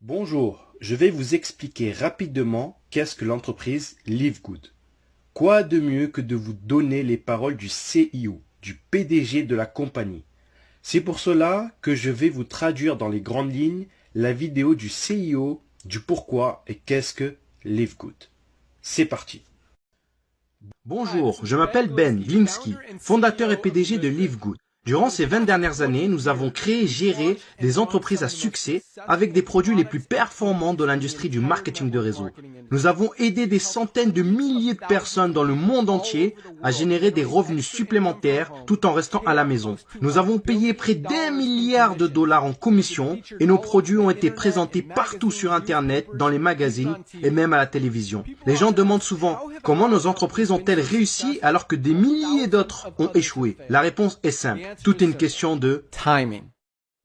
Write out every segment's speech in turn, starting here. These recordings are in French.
Bonjour, je vais vous expliquer rapidement qu'est-ce que l'entreprise Live Good. Quoi de mieux que de vous donner les paroles du CIO, du PDG de la compagnie. C'est pour cela que je vais vous traduire dans les grandes lignes la vidéo du CIO, du pourquoi et qu'est-ce que Live Good. C'est parti. Bonjour, je m'appelle Ben Glinsky, fondateur et PDG de Live Good. Durant ces 20 dernières années, nous avons créé et géré des entreprises à succès avec des produits les plus performants de l'industrie du marketing de réseau. Nous avons aidé des centaines de milliers de personnes dans le monde entier à générer des revenus supplémentaires tout en restant à la maison. Nous avons payé près d'1 milliard de dollars en commission et nos produits ont été présentés partout sur Internet, dans les magazines et même à la télévision. Les gens demandent souvent comment nos entreprises ont-elles réussi alors que des milliers d'autres ont échoué. La réponse est simple. Tout est une question de timing.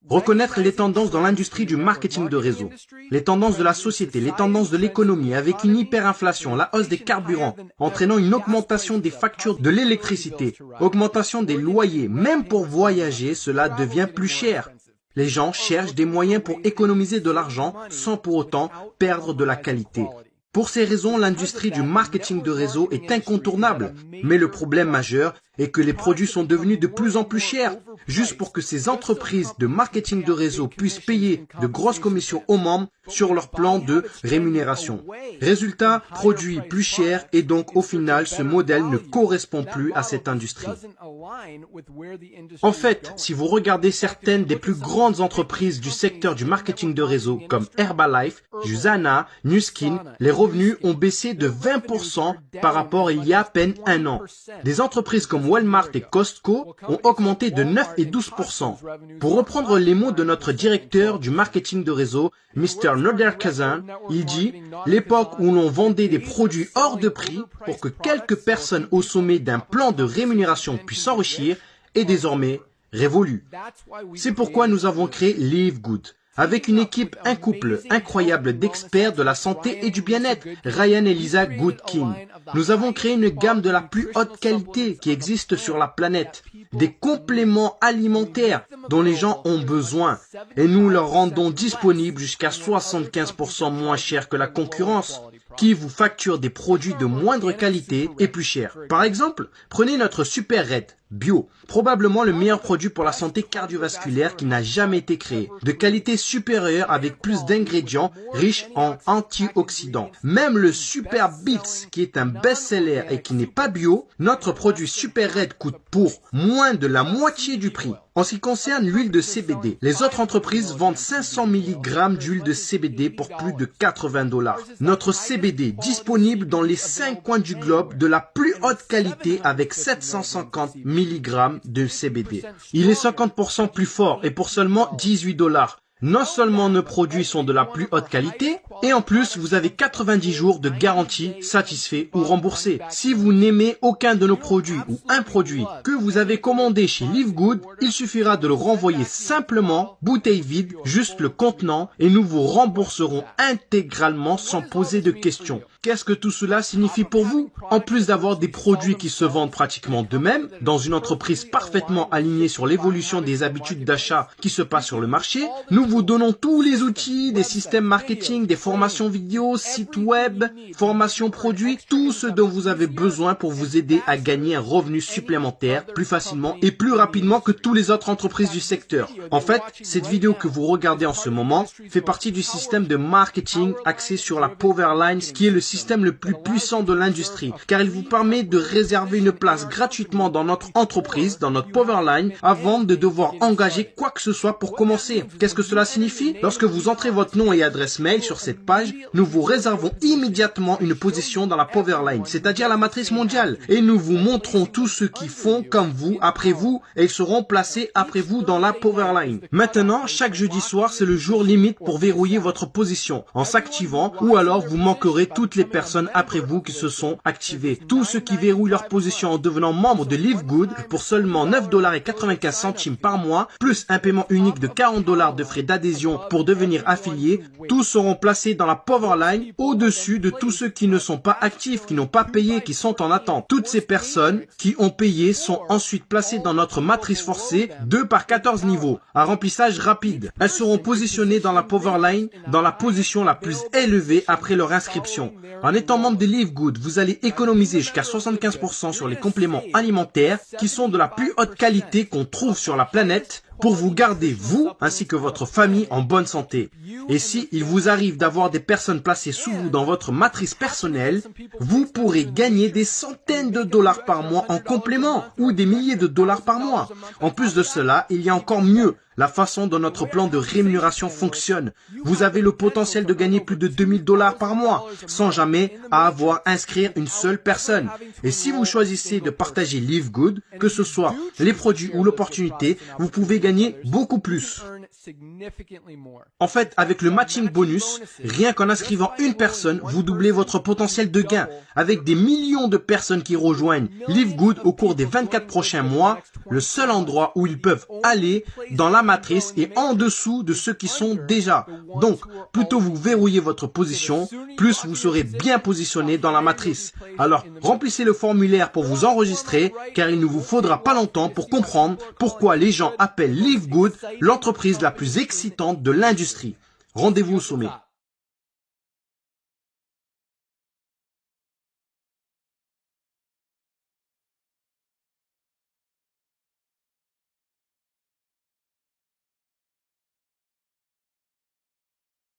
Reconnaître les tendances dans l'industrie du marketing de réseau, les tendances de la société, les tendances de l'économie avec une hyperinflation, la hausse des carburants, entraînant une augmentation des factures de l'électricité, augmentation des loyers, même pour voyager, cela devient plus cher. Les gens cherchent des moyens pour économiser de l'argent sans pour autant perdre de la qualité. Pour ces raisons, l'industrie du marketing de réseau est incontournable. Mais le problème majeur est que les produits sont devenus de plus en plus chers. Juste pour que ces entreprises de marketing de réseau puissent payer de grosses commissions aux membres sur leur plan de rémunération. Résultat, produits plus chers et donc au final, ce modèle ne correspond plus à cette industrie. En fait, si vous regardez certaines des plus grandes entreprises du secteur du marketing de réseau comme Herbalife, Usana, Nu Skin, les revenus ont baissé de 20% par rapport à il y a à peine un an. Des entreprises comme Walmart et Costco ont augmenté de 9 et 12%. Pour reprendre les mots de notre directeur du marketing de réseau, Mr. Noderkazan, il dit « L'époque où l'on vendait des produits hors de prix pour que quelques personnes au sommet d'un plan de rémunération puissent s'enrichir est désormais révolue. » C'est pourquoi nous avons créé Live Good. Avec une équipe, un couple incroyable d'experts de la santé et du bien-être, Ryan et Lisa Goodkin. Nous avons créé une gamme de la plus haute qualité qui existe sur la planète. Des compléments alimentaires dont les gens ont besoin. Et nous leur rendons disponibles jusqu'à 75% moins cher que la concurrence, qui vous facture des produits de moindre qualité et plus chers. Par exemple, prenez notre Super Red Bio, probablement le meilleur produit pour la santé cardiovasculaire qui n'a jamais été créé, de qualité supérieure avec plus d'ingrédients riches en antioxydants. Même le Super Beats, qui est un best-seller et qui n'est pas bio, notre produit Super Red coûte pour moins de la moitié du prix. En ce qui concerne l'huile de CBD, les autres entreprises vendent 500 mg d'huile de CBD pour plus de 80 $. Notre CBD disponible dans les 5 coins du globe de la plus haute qualité avec 750 mg de CBD. Il est 50% plus fort et pour seulement 18 $. Non seulement nos produits sont de la plus haute qualité, et en plus vous avez 90 jours de garantie satisfait ou remboursé. Si vous n'aimez aucun de nos produits ou un produit que vous avez commandé chez Live Good, il suffira de le renvoyer simplement, bouteille vide, juste le contenant, et nous vous rembourserons intégralement sans poser de questions. Qu'est-ce que tout cela signifie pour vous? En plus d'avoir des produits qui se vendent pratiquement d'eux-mêmes, dans une entreprise parfaitement alignée sur l'évolution des habitudes d'achat qui se passent sur le marché, nous vous donnons tous les outils, des systèmes marketing, des formations vidéo, sites web, formations produits, tout ce dont vous avez besoin pour vous aider à gagner un revenu supplémentaire plus facilement et plus rapidement que toutes les autres entreprises du secteur. En fait, cette vidéo que vous regardez en ce moment fait partie du système de marketing axé sur la Powerline, qui est le système le plus puissant de l'industrie, car il vous permet de réserver une place gratuitement dans notre entreprise, dans notre Powerline, avant de devoir engager quoi que ce soit pour commencer. Qu'est-ce que cela signifie? Lorsque vous entrez votre nom et adresse mail sur cette page, nous vous réservons immédiatement une position dans la Powerline, c'est-à-dire la matrice mondiale, et nous vous montrons tous ceux qui font comme vous, après vous, et ils seront placés après vous dans la Powerline. Maintenant, chaque jeudi soir, c'est le jour limite pour verrouiller votre position en s'activant, ou alors vous manquerez toutes les personnes après vous qui se sont activées. Tous ceux qui verrouillent leur position en devenant membre de Live Good pour seulement 9,95 $ par mois, plus un paiement unique de 40 $ de frais d'adhésion pour devenir affiliés, tous seront placés placés dans la power line au-dessus de tous ceux qui ne sont pas actifs, qui n'ont pas payé, qui sont en attente. Toutes ces personnes qui ont payé sont ensuite placées dans notre matrice forcée 2 par 14 niveaux, à remplissage rapide. Elles seront positionnées dans la power line dans la position la plus élevée après leur inscription. En étant membre de Live Good, vous allez économiser jusqu'à 75% sur les compléments alimentaires qui sont de la plus haute qualité qu'on trouve sur la planète pour vous garder, vous, ainsi que votre famille, en bonne santé. Et si il vous arrive d'avoir des personnes placées sous vous dans votre matrice personnelle, vous pourrez gagner des centaines de dollars par mois en complément ou des milliers de dollars par mois. En plus de cela, il y a encore mieux. La façon dont notre plan de rémunération fonctionne. Vous avez le potentiel de gagner plus de 2000 dollars par mois, sans jamais avoir à inscrire une seule personne. Et si vous choisissez de partager Live Good, que ce soit les produits ou l'opportunité, vous pouvez gagner beaucoup plus. En fait, avec le matching bonus, rien qu'en inscrivant une personne, vous doublez votre potentiel de gain. Avec des millions de personnes qui rejoignent Live Good au cours des 24 prochains mois, le seul endroit où ils peuvent aller dans la matrice est en dessous de ceux qui sont déjà. Donc, plus tôt vous verrouillez votre position, plus vous serez bien positionné dans la matrice. Alors, remplissez le formulaire pour vous enregistrer, car il ne vous faudra pas longtemps pour comprendre pourquoi les gens appellent Live Good l'entreprise la plus excitante de l'industrie. Rendez-vous au sommet.